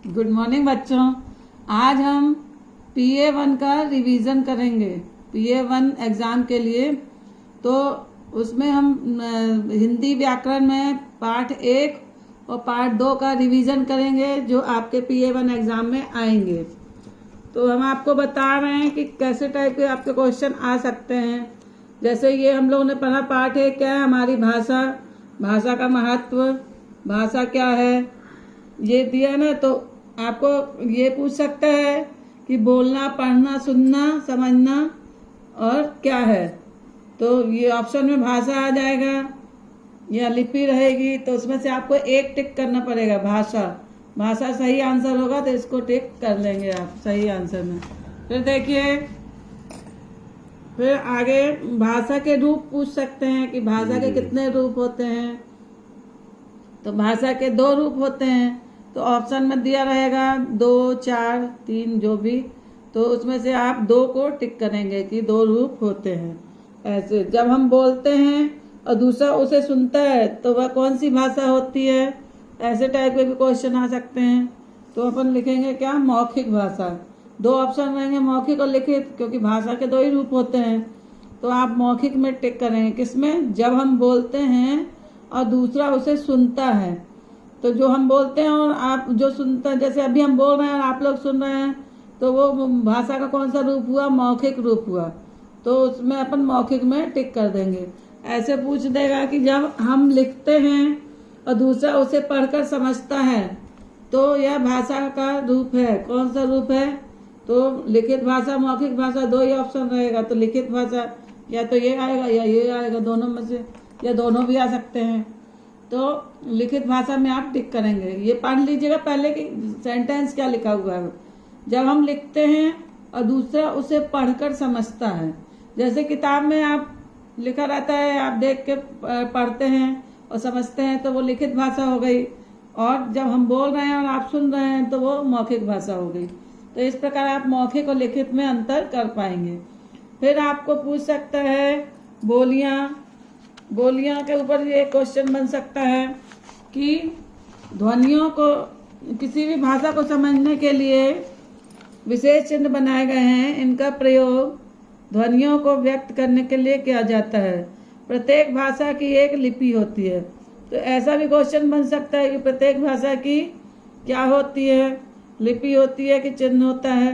Good morning बच्चों। आज हम PA1 का रिवीजन करेंगे। PA1 एग्जाम के लिए तो उसमें हम हिंदी व्याकरण में पार्ट 1 और पार्ट 2 का रिवीजन करेंगे जो आपके PA1 एग्जाम में आएंगे। तो हम आपको बता रहे हैं कि कैसे टाइप के आपके क्वेश्चन आ सकते हैं। जैसे ये हम लोगों ने पढ़ा पार्ट 1 क्या है, हमारी भाषा, भाषा का महत्व, भाषा क्या है, ये दिया ना। तो आपको ये पूछ सकता है कि बोलना, पढ़ना, सुनना, समझना और क्या है। तो ये ऑप्शन में भाषा आ जाएगा या लिपि रहेगी, तो उसमें से आपको एक टिक करना पड़ेगा। भाषा, भाषा सही आंसर होगा तो इसको टिक कर लेंगे आप सही आंसर में। फिर देखिए, फिर आगे भाषा के रूप पूछ सकते हैं कि भाषा के कितने रूप होते हैं। तो भाषा के 2 रूप होते हैं। तो ऑप्शन में दिया रहेगा 2, 4, 3 जो भी, तो उसमें से आप 2 को टिक करेंगे कि 2 रूप होते हैं। ऐसे जब हम बोलते हैं और दूसरा उसे सुनता है तो वह कौन सी भाषा होती है, ऐसे टाइप के भी क्वेश्चन आ सकते हैं। तो अपन लिखेंगे क्या, मौखिक भाषा। 2 ऑप्शन रहेंगे, मौखिक और लिखित, क्योंकि भाषा के 2 ही रूप होते हैं। तो आप मौखिक में टिक करेंगे, किसमें, जब हम बोलते हैं और दूसरा उसे सुनता है। तो जो हम बोलते हैं और आप जो सुनते हैं, जैसे अभी हम बोल रहे हैं और आप लोग सुन रहे हैं, तो वो भाषा का कौन सा रूप हुआ, मौखिक रूप हुआ। तो उसमें अपन मौखिक में टिक कर देंगे। ऐसे पूछ देगा कि जब हम लिखते हैं और दूसरा उसे पढ़कर समझता है तो यह भाषा का रूप है, कौन सा रूप है। तो लिखित भाषा, मौखिक भाषा, 2 ही ऑप्शन रहेगा। तो लिखित भाषा या तो ये आएगा या ये आएगा, दोनों में से, या दोनों भी आ सकते हैं। तो लिखित भाषा में आप टिक करेंगे। ये पढ़ लीजिएगा पहले कि सेंटेंस क्या लिखा हुआ है। जब हम लिखते हैं और दूसरा उसे पढ़कर समझता है, जैसे किताब में आप लिखा रहता है, आप देख के पढ़ते हैं और समझते हैं, तो वो लिखित भाषा हो गई। और जब हम बोल रहे हैं और आप सुन रहे हैं तो वो मौखिक भाषा हो गई। तो इस प्रकार आप मौखिक और लिखित में अंतर कर पाएंगे। फिर आपको पूछ सकता है बोलियां। बोलियां के ऊपर ये क्वेश्चन बन सकता है कि ध्वनियों को, किसी भी भाषा को समझने के लिए विशेष चिन्ह बनाए गए हैं, इनका प्रयोग ध्वनियों को व्यक्त करने के लिए किया जाता है। प्रत्येक भाषा की एक लिपि होती है। तो ऐसा भी क्वेश्चन बन सकता है कि प्रत्येक भाषा की क्या होती है, लिपि होती है कि चिन्ह होता है।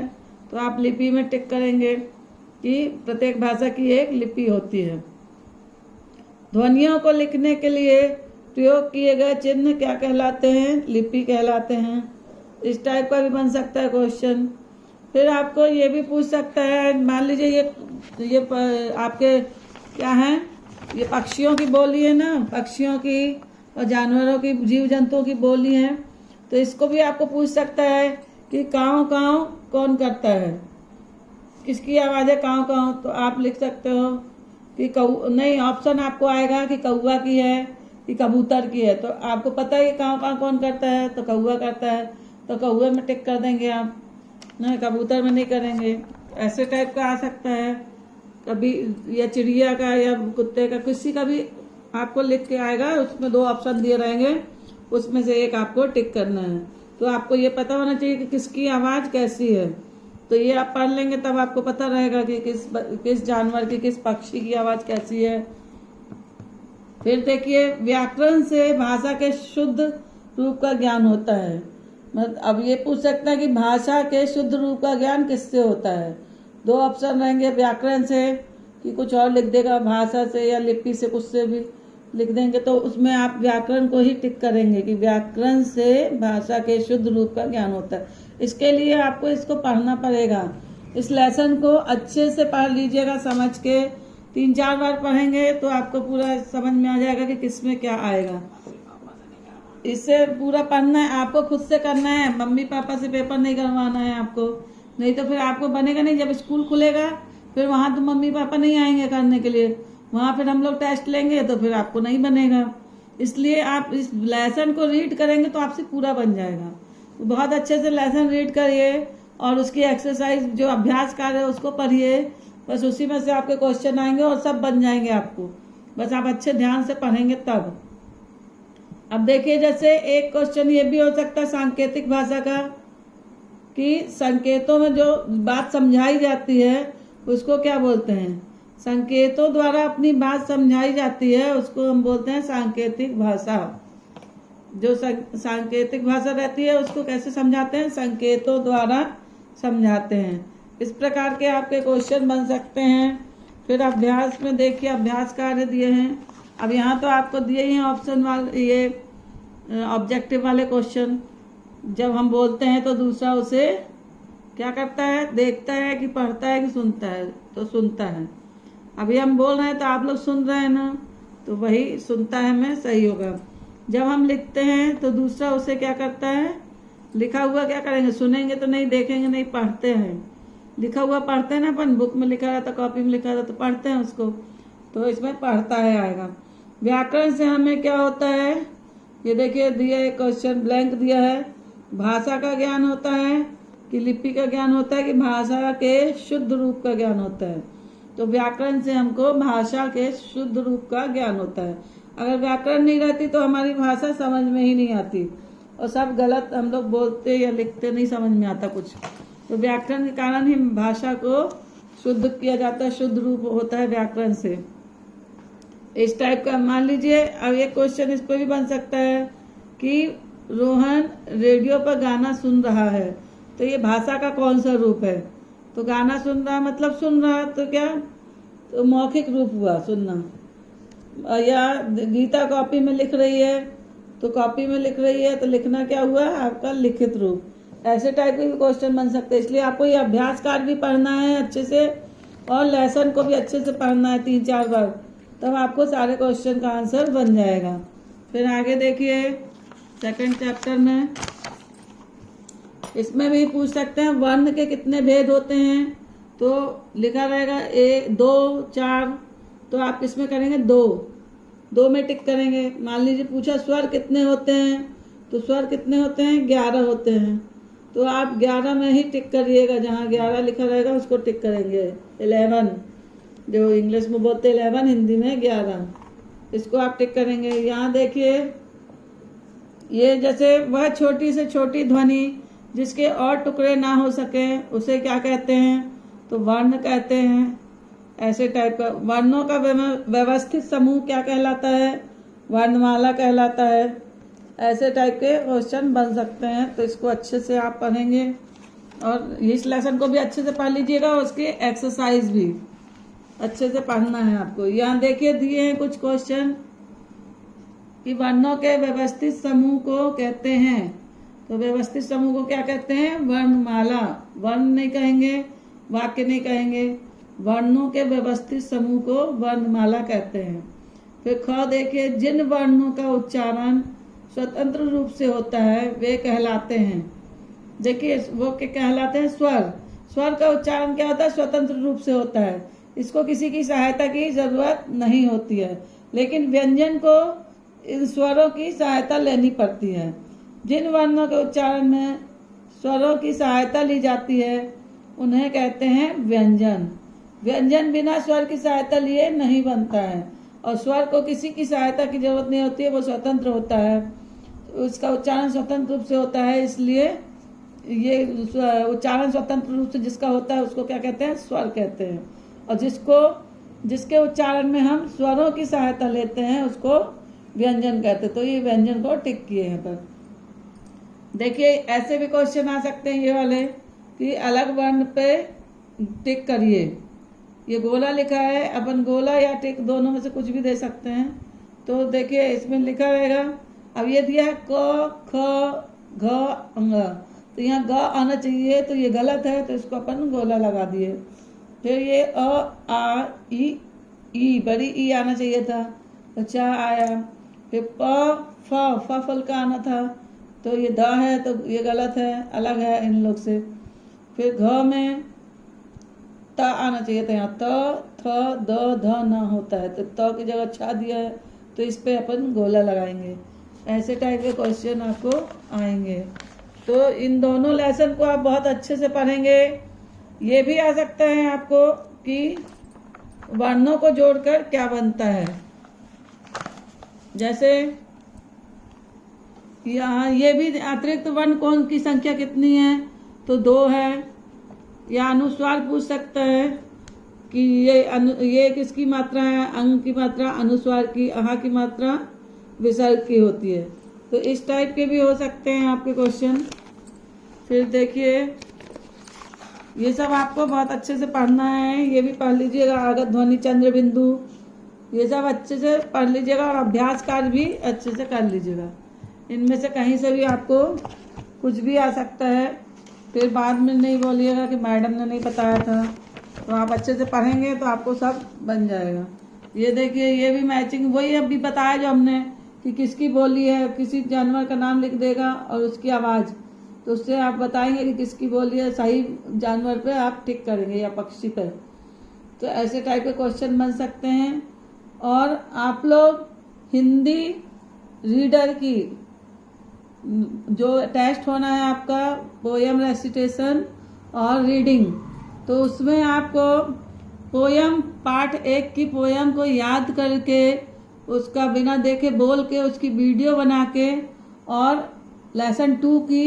तो आप लिपि में टिक करेंगे कि प्रत्येक भाषा की एक लिपि होती है। ध्वनियों को लिखने के लिए प्रयोग किए गए चिन्ह क्या कहलाते हैं, लिपि कहलाते हैं। इस टाइप का भी बन सकता है क्वेश्चन। फिर आपको ये भी पूछ सकता है, मान लीजिए ये आपके क्या है, ये पक्षियों की बोली है ना, पक्षियों की और जानवरों की, जीव जंतुओं की बोली है। तो इसको भी आपको पूछ सकता है कि काँव काँव कौन करता है, किसकी आवाज़ है काँव काँव। तो आप लिख सकते हो कि नहीं, ऑप्शन आपको आएगा कि कौवा की है कि कबूतर की है। तो आपको पता है कि काँव काँव कौन करता है, तो कौवा करता है। तो कौवे में टिक कर देंगे आप, नहीं कबूतर में नहीं करेंगे। ऐसे टाइप का आ सकता है कभी, या चिड़िया का या कुत्ते का, किसी का भी आपको लिख के आएगा। उसमें 2 ऑप्शन दिए रहेंगे, उसमें से एक आपको टिक करना है। तो आपको ये पता होना चाहिए कि किसकी आवाज़ कैसी है। तो ये आप पढ़ लेंगे तब आपको पता रहेगा कि किस जानवर की, किस पक्षी की आवाज़ कैसी है। फिर देखिए, व्याकरण से भाषा के शुद्ध रूप का ज्ञान होता है। अब ये पूछ सकता है कि भाषा के शुद्ध रूप का ज्ञान किससे होता है। 2 ऑप्शन रहेंगे, व्याकरण से कि कुछ और लिख देगा, भाषा से या लिपि से, कुछ से भी लिख देंगे। तो उसमें आप व्याकरण को ही टिक करेंगे कि व्याकरण से भाषा के शुद्ध रूप का ज्ञान होता है। इसके लिए आपको इसको पढ़ना पड़ेगा। इस लेसन को अच्छे से पढ़ लीजिएगा, समझ के 3-4 बार पढ़ेंगे तो आपको पूरा समझ में आ जाएगा कि किसमें क्या आएगा। इससे पूरा पढ़ना है, आपको खुद से करना है, मम्मी पापा से पेपर नहीं करवाना है आपको। नहीं तो फिर आपको बनेगा नहीं। जब स्कूल खुलेगा फिर वहाँ तो मम्मी पापा नहीं आएंगे करने के लिए, वहाँ फिर हम लोग टेस्ट लेंगे, तो फिर आपको नहीं बनेगा। इसलिए आप इस लेसन को रीड करेंगे तो आपसे पूरा बन जाएगा। तो बहुत अच्छे से लेसन रीड करिए और उसकी एक्सरसाइज जो अभ्यास कार्य है उसको पढ़िए। बस उसी में से आपके क्वेश्चन आएंगे और सब बन जाएंगे आपको। बस आप अच्छे ध्यान से पढ़ेंगे तब। अब देखिए, जैसे एक क्वेश्चन ये भी हो सकता है सांकेतिक भाषा का, कि संकेतों में जो बात समझाई जाती है उसको क्या बोलते हैं? संकेतों द्वारा अपनी बात समझाई जाती है उसको हम बोलते हैं सांकेतिक भाषा। जो सांकेतिक भाषा रहती है उसको कैसे समझाते हैं? संकेतों द्वारा समझाते हैं। इस प्रकार के आपके क्वेश्चन बन सकते हैं। फिर अभ्यास में देखिए, अभ्यास कार्य दिए हैं। अब यहाँ तो आपको दिए ही हैं ऑप्शन वाले, ये ऑब्जेक्टिव वाले क्वेश्चन। जब हम बोलते हैं तो दूसरा उसे क्या करता है? देखता है कि पढ़ता है कि सुनता है? तो सुनता है। अभी हम बोल रहे हैं तो आप लोग सुन रहे हैं ना, तो वही सुनता है में सही होगा। जब हम लिखते हैं तो दूसरा उसे क्या करता है? लिखा हुआ क्या करेंगे? सुनेंगे तो नहीं, देखेंगे नहीं, पढ़ते हैं। लिखा हुआ पढ़ते हैं ना अपन, बुक में लिखा रहता, कॉपी में लिखा रहता तो पढ़ते हैं उसको, तो इसमें पढ़ता है आएगा। व्याकरण से हमें क्या होता है? ये देखिए दिया है क्वेश्चन, ब्लैंक दिया है। भाषा का ज्ञान होता है कि लिपि का ज्ञान होता है कि भाषा के शुद्ध रूप का ज्ञान होता है? तो व्याकरण से हमको भाषा के शुद्ध रूप का ज्ञान होता है। अगर व्याकरण नहीं रहती तो हमारी भाषा समझ में ही नहीं आती और सब गलत हम लोग बोलते या लिखते, नहीं समझ में आता कुछ। तो व्याकरण के कारण ही भाषा को शुद्ध किया जाता है, शुद्ध रूप होता है व्याकरण से। इस टाइप का मान लीजिए। अब ये क्वेश्चन इस पर भी बन सकता है कि रोहन रेडियो पर गाना सुन रहा है, तो ये भाषा का कौन सा रूप है? तो गाना सुन रहा मतलब सुन रहा, तो क्या? तो मौखिक रूप हुआ सुनना। या गीता कॉपी में लिख रही है तो कॉपी में लिख रही है तो लिखना क्या हुआ? आपका लिखित रूप। ऐसे टाइप के भी क्वेश्चन बन सकते हैं। इसलिए आपको ये अभ्यास कार्य भी पढ़ना है अच्छे से और लेसन को भी अच्छे से पढ़ना है 3-4 बार, तब आपको सारे क्वेश्चन का आंसर बन जाएगा। फिर आगे देखिए सेकंड चैप्टर में, इसमें भी पूछ सकते हैं वर्ण के कितने भेद होते हैं? तो लिखा रहेगा 1, 2, 4, तो आप किसमें करेंगे? 2 में टिक करेंगे। मान लीजिए पूछा स्वर कितने होते हैं, तो स्वर कितने होते हैं? 11 होते हैं, तो आप 11 में ही टिक करिएगा। जहाँ 11 लिखा रहेगा उसको टिक करेंगे। 11 जो इंग्लिश में बोलते 11, हिंदी में 11, इसको आप टिक करेंगे। यहाँ देखिए ये जैसे वह छोटी से छोटी ध्वनि जिसके और टुकड़े ना हो सके उसे क्या कहते हैं? तो वर्ण कहते हैं। ऐसे टाइप का वर्णों का व्यवस्थित समूह क्या कहलाता है? वर्णमाला कहलाता है। ऐसे टाइप के क्वेश्चन बन सकते हैं, तो इसको अच्छे से आप पढ़ेंगे और इस लेसन को भी अच्छे से पढ़ लीजिएगा और उसकी एक्सरसाइज भी अच्छे से पढ़ना है आपको। यहाँ देखिए दिए हैं कुछ क्वेश्चन कि वर्णों के व्यवस्थित समूह को कहते हैं। तो व्यवस्थित समूह को क्या कहते हैं? वर्णमाला। वर्ण नहीं कहेंगे, वाक्य नहीं कहेंगे, वर्णों के व्यवस्थित समूह को वर्णमाला कहते हैं। फिर ख देखिए जिन वर्णों का उच्चारण स्वतंत्र रूप से होता है वे कहलाते हैं। देखिए वो क्या कहलाते हैं? स्वर। स्वर का उच्चारण क्या होता है? स्वतंत्र रूप से होता है, इसको किसी की सहायता की जरूरत नहीं होती है। लेकिन व्यंजन को इन स्वरों की सहायता लेनी पड़ती है। जिन वर्णों के उच्चारण में स्वरों की सहायता ली जाती है उन्हें कहते हैं व्यंजन। व्यंजन बिना स्वर की सहायता लिए नहीं बनता है और स्वर को किसी की सहायता की जरूरत नहीं होती है, वो स्वतंत्र होता है, उसका उच्चारण स्वतंत्र रूप से होता है। इसलिए ये उच्चारण स्वतंत्र रूप से जिसका होता है उसको क्या कहते हैं? स्वर कहते हैं। और जिसके उच्चारण में हम स्वरों की सहायता लेते हैं उसको व्यंजन कहते हैं। तो ये व्यंजन को टिक किए हैं। पर देखिए ऐसे भी क्वेश्चन आ सकते हैं ये वाले कि अलग वर्ण पे टिक करिए। ये गोला लिखा है, अपन गोला या टिक दोनों में से कुछ भी दे सकते हैं। तो देखिए इसमें लिखा रहेगा, अब ये दिया है क, ख, घ, अंग, तो यहाँ ग आना चाहिए, तो ये गलत है, तो इसको अपन गोला लगा दिए। फिर ये अ, आ, ई, बड़ी ई आना चाहिए था, तो चा आया। फिर प, फ फल का आना था, तो ये द है, तो ये गलत है, अलग है इन लोग से। फिर घ में त आना चाहिए था, यहाँ त, थ, द, ध ना होता है, तो त की जगह छा दिया है, तो इस पे अपन गोला लगाएंगे। ऐसे टाइप के क्वेश्चन आपको आएंगे। तो इन दोनों लेसन को आप बहुत अच्छे से पढ़ेंगे। ये भी आ सकता है आपको कि वर्णों को जोड़कर क्या बनता है। जैसे यहाँ ये भी अतिरिक्त वर्ण कौन की संख्या कितनी है, तो 2 है। या अनुस्वार पूछ सकता है कि ये किसकी मात्रा है, अंग की मात्रा अनुस्वार की, अहा की मात्रा विसर्ग की होती है। तो इस टाइप के भी हो सकते हैं आपके क्वेश्चन। फिर देखिए, ये सब आपको बहुत अच्छे से पढ़ना है, ये भी पढ़ लीजिएगा, आगत ध्वनि चंद्र बिंदु, ये सब अच्छे से पढ़ लीजिएगा और अभ्यास कार्य भी अच्छे से कर लीजिएगा। इनमें से कहीं से भी आपको कुछ भी आ सकता है, फिर बाद में नहीं बोलिएगा कि मैडम ने नहीं बताया था। तो आप अच्छे से पढ़ेंगे तो आपको सब बन जाएगा। ये देखिए, ये भी मैचिंग वही अभी बताया जो हमने कि किसकी बोली है, किसी जानवर का नाम लिख देगा और उसकी आवाज़, तो उससे आप बताएंगे कि किसकी बोली है, सही जानवर पे आप टिक करेंगे या पक्षी पे। तो ऐसे टाइप के क्वेश्चन बन सकते हैं। और आप लोग हिंदी रीडर की जो टेस्ट होना है आपका, पोयम रेसिटेशन और रीडिंग, तो उसमें आपको पोयम पार्ट 1 की पोयम को याद करके उसका बिना देखे बोल के उसकी वीडियो बना के, और लेसन 2 की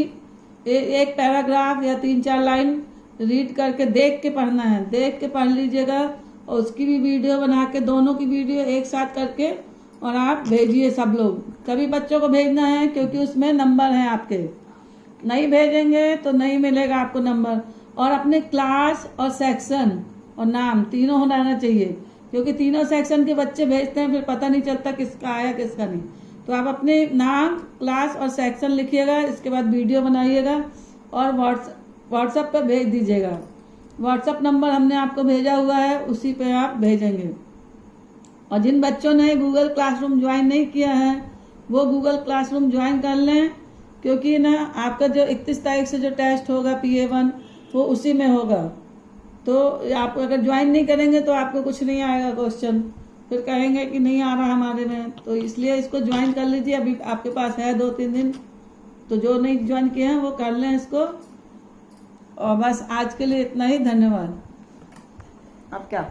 एक पैराग्राफ या 3-4 लाइन रीड करके देख के पढ़ना है, देख के पढ़ लीजिएगा और उसकी भी वीडियो बना के, दोनों की वीडियो एक साथ करके और आप भेजिए सब लोग। सभी बच्चों को भेजना है क्योंकि उसमें नंबर हैं आपके, नहीं भेजेंगे तो नहीं मिलेगा आपको नंबर। और अपने क्लास और सेक्शन और नाम तीनों होना चाहिए, क्योंकि तीनों सेक्शन के बच्चे भेजते हैं, फिर पता नहीं चलता किसका आया किसका नहीं। तो आप अपने नाम, क्लास और सेक्शन लिखिएगा, इसके बाद वीडियो बनाइएगा और व्हाट्सएप पर भेज दीजिएगा। व्हाट्सएप नंबर हमने आपको भेजा हुआ है, उसी पे आप भेजेंगे। और जिन बच्चों ने गूगल क्लासरूम ज्वाइन नहीं किया है वो गूगल क्लासरूम ज्वाइन कर लें, क्योंकि ना आपका जो 31 तारीख से जो टेस्ट होगा PA1 वो उसी में होगा। तो आप अगर ज्वाइन नहीं करेंगे तो आपको कुछ नहीं आएगा क्वेश्चन, फिर कहेंगे कि नहीं आ रहा हमारे में। तो इसलिए इसको ज्वाइन कर लीजिए, अभी आपके पास है 2-3 दिन। तो जो नहीं ज्वाइन किए हैं वो कर लें इसको। और बस आज के लिए इतना ही, धन्यवाद। अब क्या